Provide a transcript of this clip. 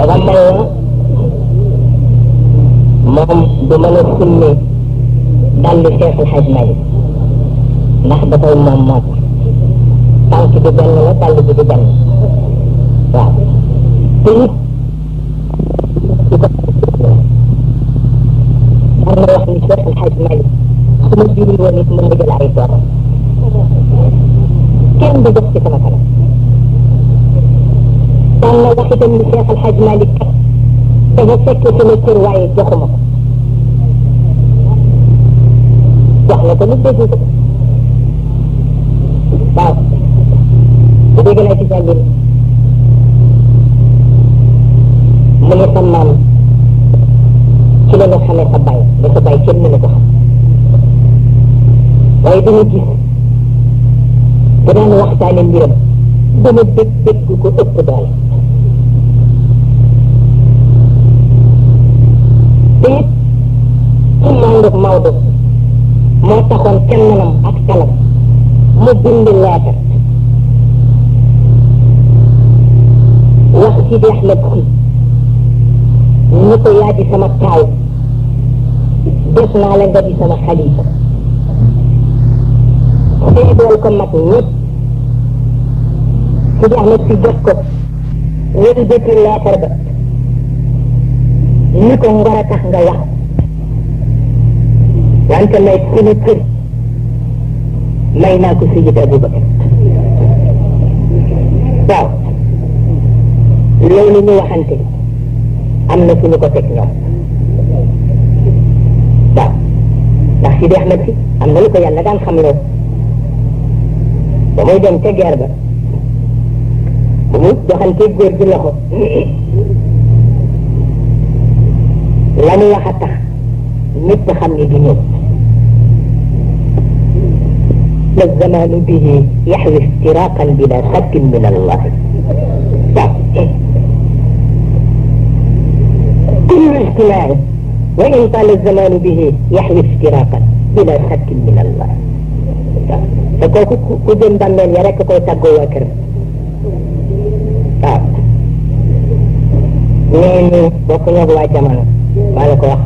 dafa mel na moom du mën a summi dalli Cheikh El Hadj Malick ndax dafay moom moo tax tànk bi benn la dàll bi di benn waaw te it daan na wax ni Cheikh El Hadj Malick su ma jurul woon it mën nga jël ay doom kenn du def ci sama kanam daan na wax itam ni Cheikh El Hadj Malick kat dafa fekk sama kër waaye joxuma ko wax na ko lu dégg ko waaw dégg naa ci jàngin mu ne sa maam ci la nga xamee sa baay ne sa baay kenn mënu ko xam waaye dama gis bu daan waxtaane mbiram dama dégg ko ëpp doole te it ci màndug Maodo moo taxoon kennanam ak kalam mu bind leetar wax Sidi Ahmed Si ni ko yaa di sama taaw def naa la nga di sama xalifa seedool ko mag ñëpp Sidi Ahmed Si jot ko wëlbati leetar ba ni ko ngor a tax nga wax wante may sunu kër may naa ko Seydi Aboubacar waaw loolu ñu waxante am na fu ñu ko teg ñoom waaw ndax Sidi Ahmed Si am na lu ko yàlla daan xam loo ba muy dem ca guerre ba bu mu joxante góor gi loxo la mu wax a tax ñëpp xam ni du ñëw la zamanu bihi yaxwi iftiraqan bila shakkin min allah waaw kullu ijtimaai wa in taala zamanu bihi yaxwi iftiraqan bila shakkin min allah waaw te kooku ku jëm bàmmeel ya rekk koy tàggoo waa kër waaw ñooñu bokk ñoog waa jamono maa la ko wax